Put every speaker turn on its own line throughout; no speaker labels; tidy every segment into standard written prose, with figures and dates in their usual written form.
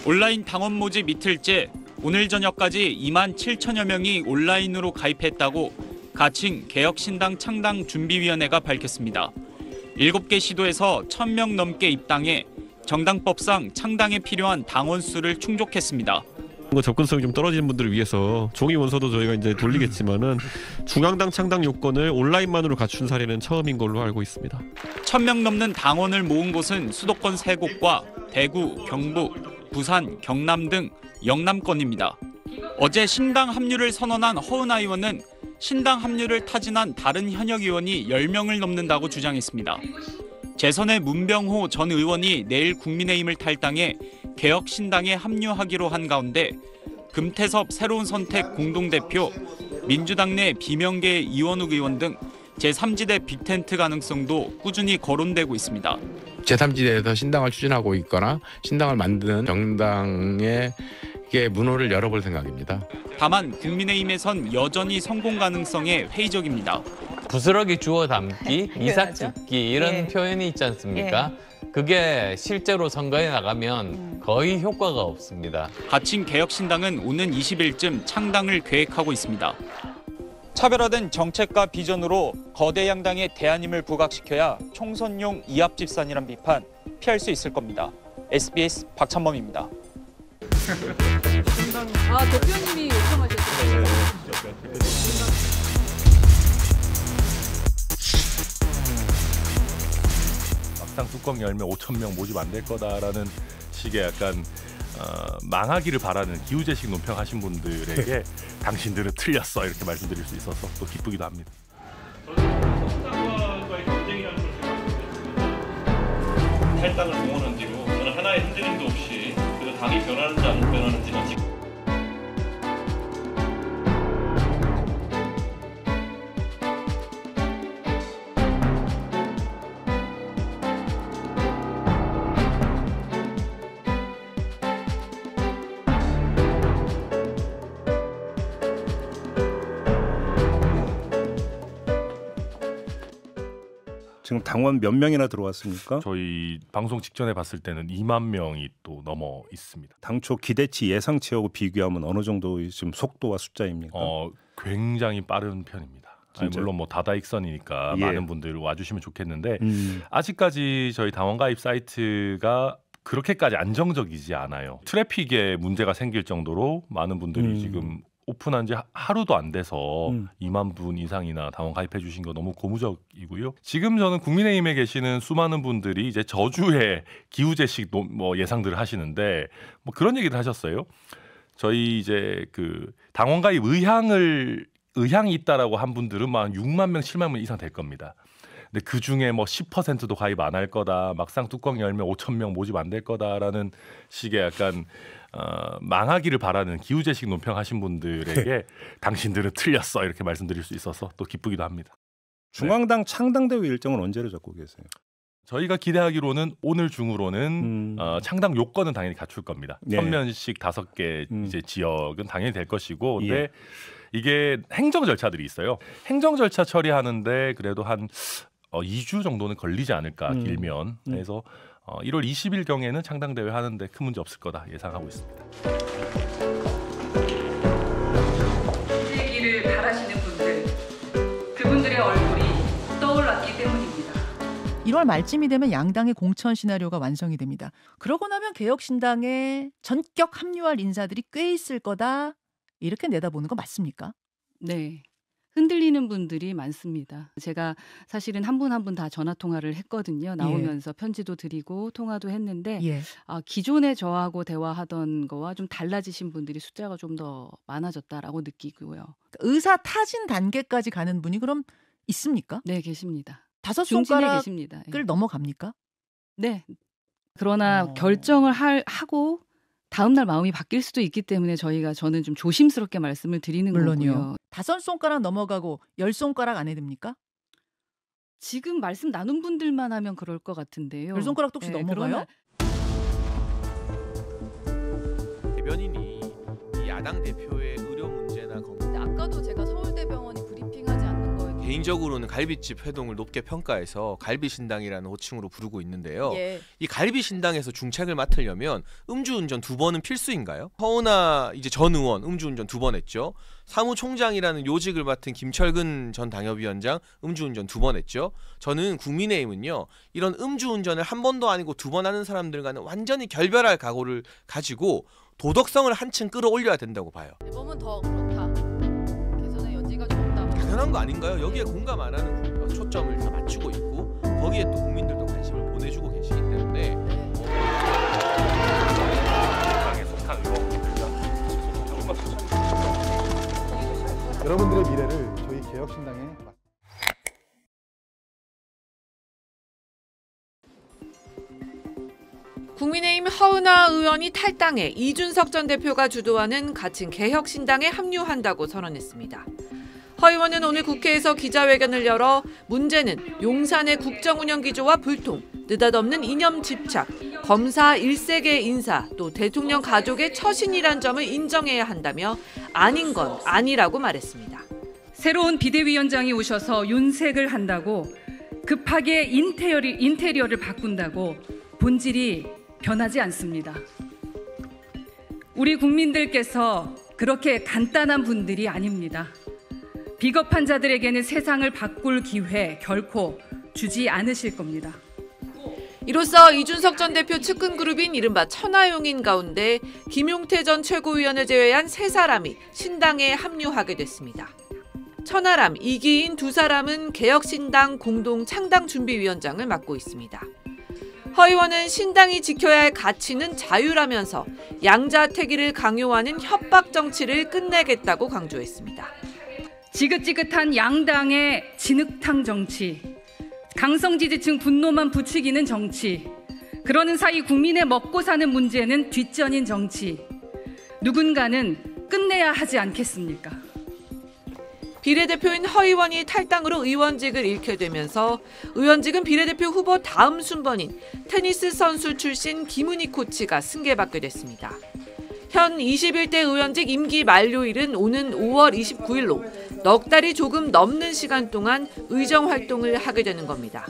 온라인 당원 모집 이틀째 오늘 저녁까지 2만 7천여 명이 온라인으로 가입했다고 가칭 개혁신당 창당준비위원회가 밝혔습니다. 7개 시도에서 1,000명 넘게 입당해 정당법상 창당에 필요한 당원 수를 충족했습니다.
접근성이 좀 떨어지는 분들을 위해서 종이 원서도 저희가 이제 돌리겠지만은 중앙당 창당 요건을 온라인만으로 갖춘 사례는 처음인 걸로 알고 있습니다.
1,000명 넘는 당원을 모은 곳은 수도권 3곳과 대구, 경북, 부산, 경남 등 영남권입니다. 어제 신당 합류를 선언한 허은하 의원은 신당 합류를 타진한 다른 현역 의원이 10명을 넘는다고 주장했습니다. 재선의 문병호 전 의원이 내일 국민의힘을 탈당해 개혁신당에 합류하기로 한 가운데 금태섭 새로운 선택 공동대표, 민주당 내 비명계 이원욱 의원 등 제3지대 빅텐트 가능성도 꾸준히 거론되고 있습니다.
제3지대에서 신당을 추진하고 있거나 신당을 만드는 정당의 문호를 열어볼 생각입니다.
다만 국민의힘에선 여전히 성공 가능성에 회의적입니다.
부스러기 주워 담기, 이삭 줍기 이런 표현이 있지 않습니까? 그게 실제로 선거에 나가면 거의 효과가 없습니다.
가칭 개혁신당은 오는 20일쯤 창당을 계획하고 있습니다. 차별화된 정책과 비전으로 거대 양당의 대안임을 부각시켜야 총선용 이합집산이란 비판 피할 수 있을 겁니다. SBS 박찬범입니다.
대표님이 요청하셨어요.
막상 뚜껑 열면 5,000명 모집 안 될 거다라는 식의 약간 망하기를 바라는 기우제식 논평하신 분들에게 당신들은 틀렸어 이렇게 말씀드릴 수 있어서 또 기쁘기도 합니다.
탈당을 공언한 뒤로 저는 하나의 흔들림도 없이 그래도 당이 변하는지 안 변하는지는 지금
지금 당원 몇 명이나 들어왔습니까?
저희 방송 직전에 봤을 때는 2만 명이 또 넘어 있습니다.
당초 기대치 예상치하고 비교하면 어느 정도 지금 속도와 숫자입니까?
굉장히 빠른 편입니다. 물론 뭐 다다익선이니까 많은 분들 와주시면 좋겠는데 아직까지 저희 당원 가입 사이트가 그렇게까지 안정적이지 않아요. 트래픽에 문제가 생길 정도로 많은 분들이 지금 오픈한 지 하루도 안 돼서 2만 분 이상이나 당원 가입해 주신 거 너무 고무적이고요. 지금 저는 국민의힘에 계시는 수많은 분들이 이제 저주의 기우제식 뭐 예상들을 하시는데 뭐 그런 얘기를 하셨어요. 저희 이제 그 당원 가입 의향이 있다라고 한 분들은 막 6만 명, 7만 명 이상 될 겁니다. 근데 그 중에 뭐 10%도 가입 안 할 거다. 막상 뚜껑 열면 5,000명 모집 안 될 거다라는 식의 약간 망하기를 바라는 기우제식 논평하신 분들에게 당신들은 틀렸어 이렇게 말씀드릴 수 있어서 또 기쁘기도 합니다.
중앙당 창당대회 일정은 언제로 잡고 계세요?
저희가 기대하기로는 오늘 중으로는 창당 요건은 당연히 갖출 겁니다. 선면식 5개 이제 지역은 당연히 될 것이고, 근데 이게 행정 절차들이 있어요. 행정 절차 처리하는데 그래도 한 2주 정도는 걸리지 않을까 길면. 그래서 1월 20일 경에는 창당대회 하는데 큰 문제 없을 거다 예상하고 있습니다.
되기를 바라시는 분들, 그분들의 얼굴이 떠올랐기 때문입니다.
1월 말쯤이 되면 양당의 공천 시나리오가 완성이 됩니다. 그러고 나면 개혁신당에 전격 합류할 인사들이 꽤 있을 거다 이렇게 내다보는 거 맞습니까?
네. 흔들리는 분들이 많습니다. 제가 사실은 한 분 한 분 다 전화 통화를 했거든요. 나오면서 편지도 드리고 통화도 했는데 기존에 저하고 대화하던 거와 좀 달라지신 분들이 숫자가 좀 더 많아졌다라고 느끼고요.
의사 타진 단계까지 가는 분이 그럼 있습니까?
네, 계십니다.
5손가락을
계십니다.
넘어갑니까?
네. 그러나 결정을 하고 다음 날 마음이 바뀔 수도 있기 때문에 저는 좀 조심스럽게 말씀을 드리는 거고요.
5손가락 넘어가고 10손가락 안 해야 됩니까?
지금 말씀 나눈 분들만 하면 그럴 것 같은데요.
10손가락도 혹시 넘어가요?
대변인이 야당 대표의 의료 문제나
아까도 제가 서울대병원이 브리핑하지 않는 거에
개인적으로는 갈비집 회동을 높게 평가해서 갈비신당이라는 호칭으로 부르고 있는데요.
예.
이 갈비신당에서 중책을 맡으려면 음주운전 2번은 필수인가요? 허은하 이제 전 의원 음주운전 2번 했죠. 사무총장이라는 요직을 맡은 김철근 전 당협위원장 음주운전 2번 했죠. 저는 국민의힘은요, 이런 음주운전을 한 번도 아니고 2번 하는 사람들과는 완전히 결별할 각오를 가지고 도덕성을 한층 끌어올려야 된다고 봐요.
대법은 더 그렇다. 개선의 여지가 좀 없다.
당연한 거 아닌가요? 여기에 공감 안 하는 초점을 다 맞추고 있고 거기에 또 국민들도 관심을 보내주고 계시기 때문에
여러분들의 미래를 저희 개혁신당에
국민의힘 허은하 의원이 탈당해 이준석 전 대표가 주도하는 가칭 개혁신당에 합류한다고 선언했습니다. 허 의원은 오늘 국회에서 기자회견을 열어 문제는 용산의 국정운영기조와 불통, 느닷없는 이념 집착, 검사 1세계 인사, 또 대통령 가족의 처신이란 점을 인정해야 한다며 아닌 건 아니라고 말했습니다.
새로운 비대위원장이 오셔서 윤색을 한다고 급하게 인테리어를 바꾼다고 본질이 변하지 않습니다. 우리 국민들께서 그렇게 간단한 분들이 아닙니다. 비겁한 자들에게는 세상을 바꿀 기회 결코 주지 않으실 겁니다.
이로써 이준석 전 대표 측근 그룹인 이른바 천하용인 가운데 김용태 전 최고위원을 제외한 3사람이 신당에 합류하게 됐습니다. 천하람, 이기인 2사람은 개혁신당 공동 창당준비위원장을 맡고 있습니다. 허 의원은 신당이 지켜야 할 가치는 자유라면서 양자택일을 강요하는 협박 정치를 끝내겠다고 강조했습니다.
지긋지긋한 양당의 진흙탕 정치, 강성 지지층 분노만 부추기는 정치, 그러는 사이 국민의 먹고 사는 문제는 뒷전인 정치, 누군가는 끝내야 하지 않겠습니까?
비례대표인 허 의원이 탈당으로 의원직을 잃게 되면서 의원직은 비례대표 후보 다음 순번인 테니스 선수 출신 김은희 코치가 승계받게 됐습니다. 현 21대 의원직 임기 만료일은 오는 5월 29일로 넉 달이 조금 넘는 시간 동안 의정 활동을 하게 되는 겁니다.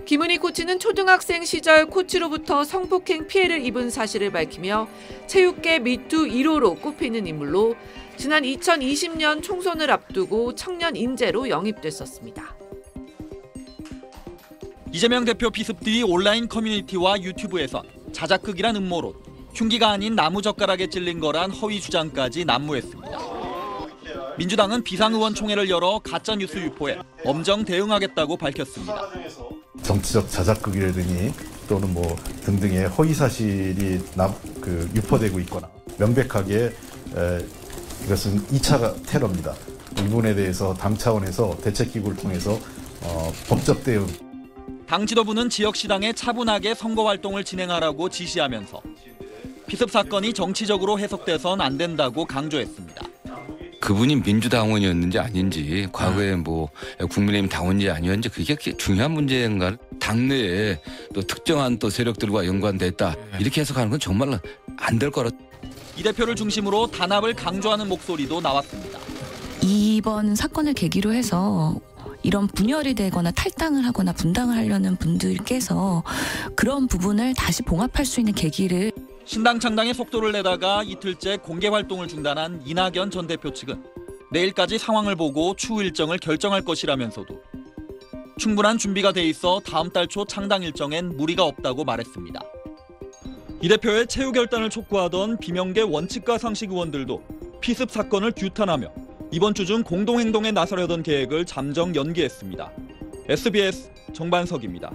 김은희 코치는 초등학생 시절 코치로부터 성폭행 피해를 입은 사실을 밝히며 체육계 미투 1호로 꼽히는 인물로 지난 2020년 총선을 앞두고 청년 인재로 영입됐었습니다.
이재명 대표 비습들이 온라인 커뮤니티와 유튜브에선 자작극이란 음모론, 흉기가 아닌 나무젓가락에 찔린 거란 허위 주장까지 난무했습니다. 민주당은 비상의원총회를 열어 가짜뉴스 유포에 엄정 대응하겠다고 밝혔습니다.
정치적 자작극이라더니 또는 뭐 등등의 허위 사실이 유포되고 있거나 명백하게 이것은 2차 테러입니다. 이 부분에 대해서 당 차원에서 대책기구를 통해서 법적 대응.
당 지도부는 지역시당에 차분하게 선거활동을 진행하라고 지시하면서 피습 사건이 정치적으로 해석돼선 안 된다고 강조했습니다.
그분이 민주당원이었는지 아닌지, 과거에 뭐 국민의힘 당원인지 아니었는지 그게 중요한 문제인가? 당내에 또 특정한 또 세력들과 연관됐다 이렇게 해석하는 건 정말 안 될 거라.
이 대표를 중심으로 단합을 강조하는 목소리도 나왔습니다.
이번 사건을 계기로 해서 이런 분열이 되거나 탈당을 하거나 분당을 하려는 분들께서 그런 부분을 다시 봉합할 수 있는 계기를.
신당 창당에 속도를 내다가 이틀째 공개 활동을 중단한 이낙연 전 대표 측은 내일까지 상황을 보고 추후 일정을 결정할 것이라면서도 충분한 준비가 돼 있어 다음 달 초 창당 일정엔 무리가 없다고 말했습니다. 이 대표의 최후 결단을 촉구하던 비명계 원칙과 상식 의원들도 피습 사건을 규탄하며 이번 주 중 공동행동에 나서려던 계획을 잠정 연기했습니다. SBS 정반석입니다.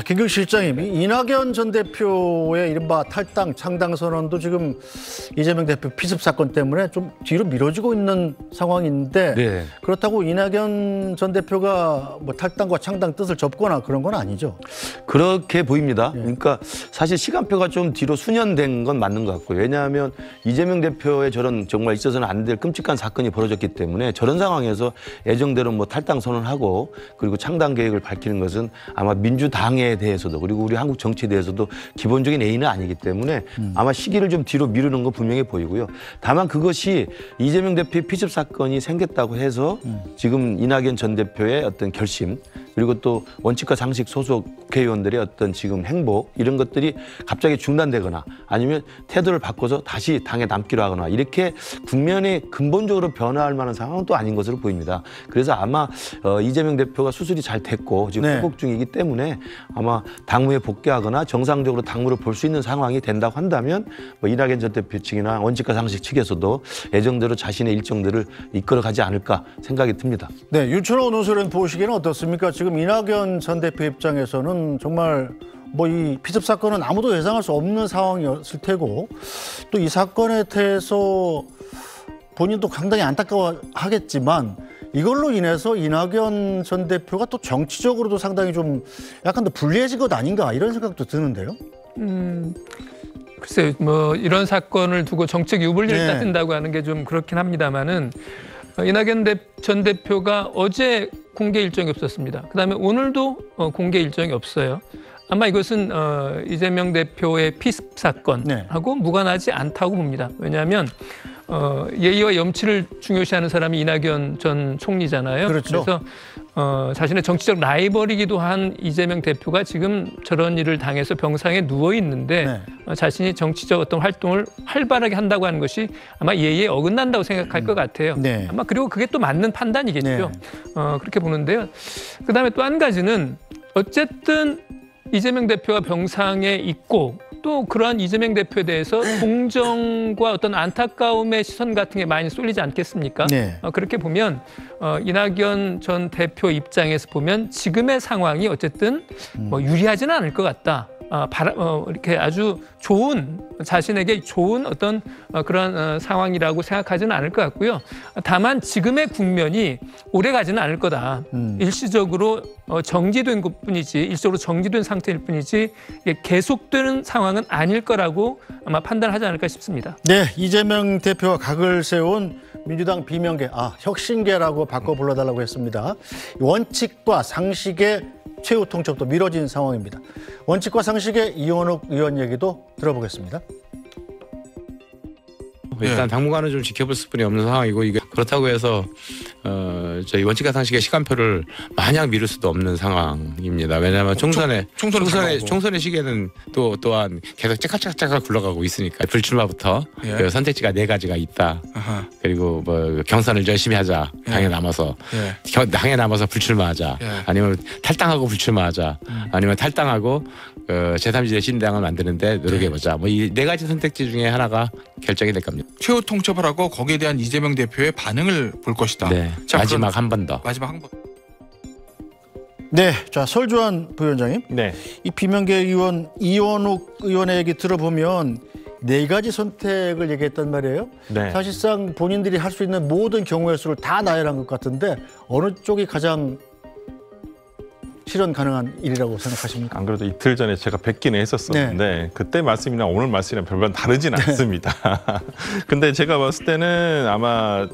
김경식 실장님이 이낙연 전 대표의 이른바 탈당, 창당 선언도 지금 이재명 대표 피습 사건 때문에 좀 뒤로 미뤄지고 있는 상황인데
네.
그렇다고 이낙연 전 대표가 뭐 탈당과 창당 뜻을 접거나 그런 건 아니죠?
그렇게 보입니다. 그러니까 사실 시간표가 좀 뒤로 수년된 건 맞는 것 같고요. 왜냐하면 이재명 대표의 저런 정말 있어서는 안 될 끔찍한 사건이 벌어졌기 때문에 저런 상황에서 예정대로 뭐 탈당 선언하고 그리고 창당 계획을 밝히는 것은 아마 민주당의 당에 대해서도 그리고 우리 한국 정치에 대해서도 기본적인 A는 아니기 때문에 아마 시기를 좀 뒤로 미루는 건 분명해 보이고요. 다만 그것이 이재명 대표의 피습 사건이 생겼다고 해서 지금 이낙연 전 대표의 어떤 결심 그리고 또 원칙과 상식 소속 국회의원들의 어떤 지금 행보 이런 것들이 갑자기 중단되거나 아니면 태도를 바꿔서 다시 당에 남기로 하거나 이렇게 국면에 근본적으로 변화할 만한 상황은 또 아닌 것으로 보입니다. 그래서 아마 이재명 대표가 수술이 잘 됐고 지금 회복 중이기 때문에 아마 당무에 복귀하거나 정상적으로 당무를 볼 수 있는 상황이 된다고 한다면 뭐 이낙연 전 대표 측이나 원칙과 상식 측에서도 예정대로 자신의 일정들을 이끌어가지 않을까 생각이 듭니다.
네, 윤천호 논설위원 보시기에는 어떻습니까? 지금 이낙연 전 대표 입장에서는 정말 뭐 이 피습 사건은 아무도 예상할 수 없는 상황이었을 테고 또 이 사건에 대해서 본인도 상당히 안타까워하겠지만 이걸로 인해서 이낙연 전 대표가 또 정치적으로도 상당히 좀 약간 더 불리해진 것 아닌가 이런 생각도 드는데요.
글쎄요, 뭐 이런 사건을 두고 정책 유불리를 따진다고 하는 게 좀 그렇긴 합니다만은 이낙연 전 대표가 어제 공개 일정이 없었습니다. 그다음에 오늘도 공개 일정이 없어요. 아마 이것은 이재명 대표의 피습 사건하고 무관하지 않다고 봅니다. 왜냐하면 예의와 염치를 중요시하는 사람이 이낙연 전 총리잖아요.
그렇죠.
그래서 자신의 정치적 라이벌이기도 한 이재명 대표가 지금 저런 일을 당해서 병상에 누워 있는데 자신이 정치적 어떤 활동을 활발하게 한다고 하는 것이 아마 예의에 어긋난다고 생각할 것 같아요. 아마 그리고 그게 또 맞는 판단이겠죠. 그렇게 보는데요. 그다음에 또 한 가지는 어쨌든 이재명 대표가 병상에 있고 또 그러한 이재명 대표에 대해서 공정과 어떤 안타까움의 시선 같은 게 많이 쏠리지 않겠습니까? 그렇게 보면 이낙연 전 대표 입장에서 보면 지금의 상황이 어쨌든 뭐 유리하지는 않을 것 같다. 이렇게 아주 좋은 자신에게 좋은 어떤 그런 상황이라고 생각하지는 않을 것 같고요. 다만 지금의 국면이 오래 가지는 않을 거다. 일시적으로 정지된 것뿐이지 일시적으로 정지된 상태일 뿐이지 이게 계속되는 상황은 아닐 거라고 아마 판단하지 않을까 싶습니다.
네, 이재명 대표가 각을 세운 민주당 비명계, 혁신계라고 바꿔 불러달라고 했습니다. 원칙과 상식의 최후 통첩도 미뤄진 상황입니다. 원칙과 상식의 이원욱 의원 얘기도 들어보겠습니다.
일단 당분간은 좀 지켜볼 수뿐이 없는 상황이고 이게 그렇다고 해서 저희 원칙과 상식의 시간표를 마냥 미룰 수도 없는 상황입니다. 왜냐하면 총선의 시기에는 또한 계속 째깍째깍 굴러가고 있으니까 불출마부터 그 선택지가 4가지가 있다. 그리고 뭐 경선을 열심히 하자. 당에 남아서 당에 남아서 불출마하자. 아니면 탈당하고 불출마하자. 아니면 탈당하고 제3지대 신당을 만드는데 노력해보자. 뭐 이 4가지 선택지 중에 하나가 결정이 될 겁니다.
최후 통첩을 하고 거기에 대한 이재명 대표의 반응을 볼 것이다.
자, 마지막 한 번 더.
마지막 한 번.
네, 자 설주환 부위원장님. 이 비명계 의원 이원욱 의원의 얘기 들어보면 4가지 선택을 얘기했단 말이에요. 사실상 본인들이 할 수 있는 모든 경우의 수를 다 나열한 것 같은데 어느 쪽이 가장 실현 가능한 일이라고 생각하십니까?
안 그래도 이틀 전에 제가 뵙기는 했었었는데 그때 말씀이랑 오늘 말씀이랑 별반 다르진 않습니다. 근데 제가 봤을 때는 아마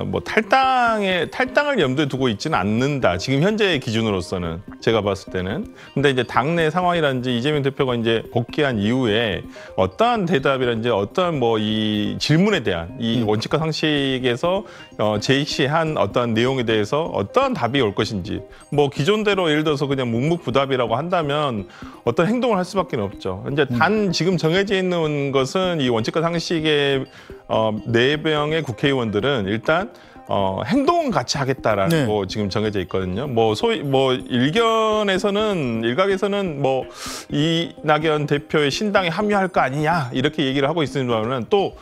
뭐 탈당을 염두에 두고 있지는 않는다. 지금 현재의 기준으로서는 제가 봤을 때는. 근데 이제 당내 상황이라든지 이재명 대표가 이제 복귀한 이후에 어떠한 대답이라든지 어떠한 뭐 이 질문에 대한 이 원칙과 상식에서 제시한 어떠한 내용에 대해서 어떠한 답이 올 것인지 뭐 기존대로 예를 들어서 그냥 묵묵부답이라고 한다면 어떤 행동을 할 수밖에 없죠. 이제 단 지금 정해져 있는 것은 이 원칙과 상식의 4명의 국회의원들은 일단 행동은 같이 하겠다라는 거 지금 정해져 있거든요. 뭐 소위 뭐 일각에서는 뭐 이낙연 대표의 신당에 합류할 거 아니냐 이렇게 얘기를 하고 있습니다만은 또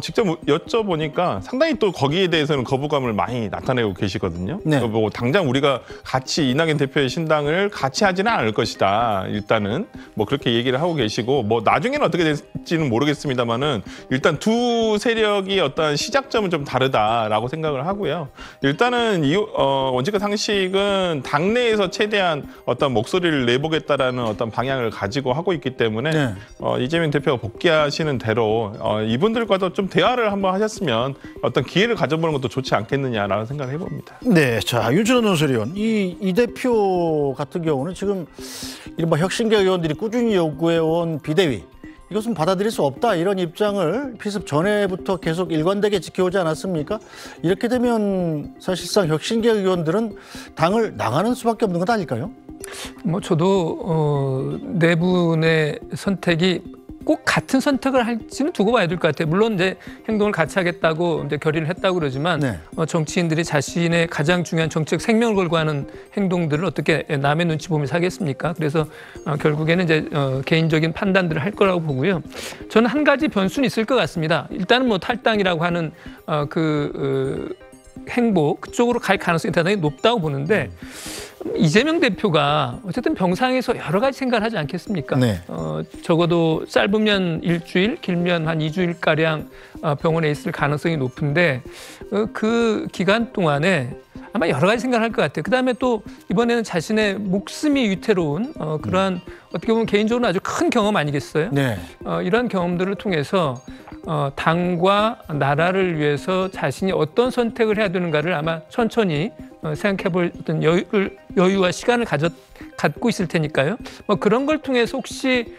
직접 여쭤보니까 상당히 또 거기에 대해서는 거부감을 많이 나타내고 계시거든요. 뭐 당장 우리가 같이 이낙연 대표의 신당을 같이 하지는 않을 것이다. 일단은 뭐 그렇게 얘기를 하고 계시고 뭐 나중에는 어떻게 될지는 모르겠습니다만은 일단 두 세력이 어떤 시작점은 좀 다르다라고 생각을 하고요. 일단은 원칙과 상식은 당내에서 최대한 어떤 목소리를 내보겠다라는 어떤 방향을 가지고 하고 있기 때문에 이재명 대표가 복귀하시는 대로 이분들과도 그래서 좀 대화를 한번 하셨으면 어떤 기회를 가져보는 것도 좋지 않겠느냐라는 생각을 해봅니다.
네, 자 윤준호 논설위원, 이 대표 같은 경우는 지금 이른바 혁신계 의원들이 꾸준히 요구해온 비대위, 이것은 받아들일 수 없다, 이런 입장을 피습 전에부터 계속 일관되게 지켜오지 않았습니까? 이렇게 되면 사실상 혁신계 의원들은 당을 나가는 수밖에 없는 것 아닐까요?
뭐 저도 네 분의 선택이 꼭 같은 선택을 할지는 두고 봐야 될 것 같아요. 물론 이제 행동을 같이 하겠다고 이제 결의를 했다고 그러지만
네.
정치인들이 자신의 가장 중요한 정책 생명을 걸고 하는 행동들을 어떻게 남의 눈치 보면서 하겠습니까? 그래서 결국에는 이제 개인적인 판단들을 할 거라고 보고요. 저는 한 가지 변수는 있을 것 같습니다. 일단은 뭐 탈당이라고 하는 행보 그쪽으로 갈 가능성이 대단히 높다고 보는데 이재명 대표가 어쨌든 병상에서 여러 가지 생각을 하지 않겠습니까?
네.
적어도 짧으면 일주일, 길면 한 2주일가량 병원에 있을 가능성이 높은데 그 기간 동안에 아마 여러 가지 생각을 할 것 같아요. 그다음에 또 이번에는 자신의 목숨이 위태로운 그러한 어떻게 보면 개인적으로 아주 큰 경험 아니겠어요?
네.
이런 경험들을 통해서 당과 나라를 위해서 자신이 어떤 선택을 해야 되는가를 아마 천천히 생각해볼 어떤 여유와 시간을 갖고 있을 테니까요. 뭐 그런 걸 통해서 혹시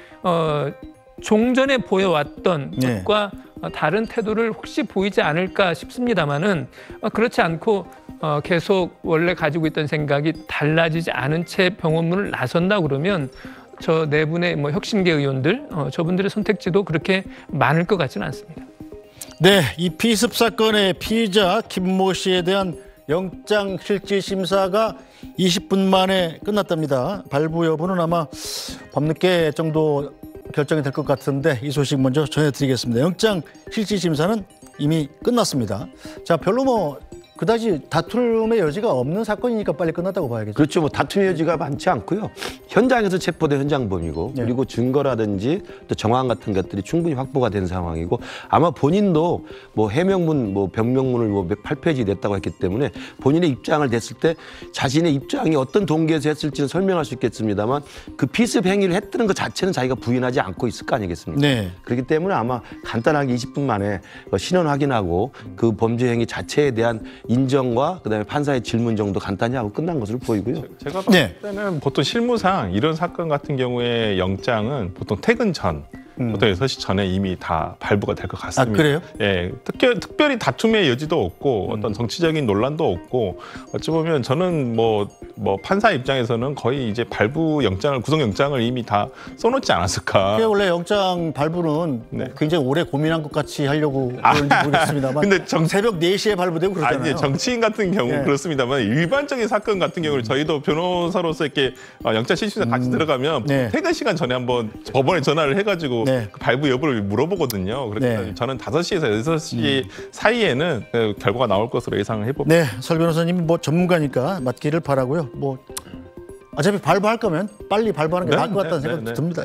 종전에 보여왔던
네.
것과 다른 태도를 혹시 보이지 않을까 싶습니다만은 그렇지 않고 계속 원래 가지고 있던 생각이 달라지지 않은 채 병원문을 나선다 그러면 저 네 분의 뭐 혁신계 의원들 저분들의 선택지도 그렇게 많을 것 같지는 않습니다.
네, 이 피습 사건의 피의자 김모 씨에 대한 영장 실질 심사가 20분 만에 끝났답니다. 발부 여부는 아마 밤늦게 정도 결정이 될 것 같은데 이 소식 먼저 전해드리겠습니다. 영장 실질 심사는 이미 끝났습니다. 자, 별로 뭐 그다지 다툼의 여지가 없는 사건이니까 빨리 끝났다고 봐야겠죠.
그렇죠. 뭐 다툼의 여지가 많지 않고요. 현장에서 체포된 현장범이고
네.
그리고 증거라든지 또 정황 같은 것들이 충분히 확보가 된 상황이고 아마 본인도 뭐 해명문, 뭐 병명문을 뭐 8페이지 냈다고 했기 때문에 본인의 입장을 냈을 때 자신의 입장이 어떤 동기에서 했을지는 설명할 수 있겠습니다만 그 피습 행위를 했다는 것 자체는 자기가 부인하지 않고 있을 거 아니겠습니까?
네.
그렇기 때문에 아마 간단하게 20분 만에 신원 확인하고 그 범죄 행위 자체에 대한 인정과 그다음에 판사의 질문 정도 간단히 하고 끝난 것으로 보이고요.
제가 봤을 때는 보통 실무상 이런 사건 같은 경우에 영장은 보통 퇴근 전 보통 6시 전에 이미 다 발부가 될 것 같습니다.
아, 그래요?
예, 특별히 다툼의 여지도 없고 어떤 정치적인 논란도 없고 어찌 보면 저는 뭐 판사 입장에서는 거의 이제 발부 영장을 구속영장을 이미 다 써놓지 않았을까.
원래 영장 발부는 굉장히 오래 고민한 것 같이 하려고 그런지 모르겠습니다만
근데 새벽
4시에 발부되고 그러잖아요.
아니, 정치인 같은 경우 그렇습니다만 일반적인 사건 같은 경우를 저희도 변호사로서 이렇게 영장 실질심사 같이 들어가면 퇴근 시간 전에 한번 법원에 전화를 해가지고 그 발부 여부를 물어보거든요. 그래서 저는 5시에서 6시 사이에는 결과가 나올 것으로 예상을 해봅니다.
네, 설 변호사님 뭐 전문가니까 맞기를 바라고요. 뭐 어차피 발부할 거면 빨리 발부하는 게 나을 것 같다는 생각도 듭니다.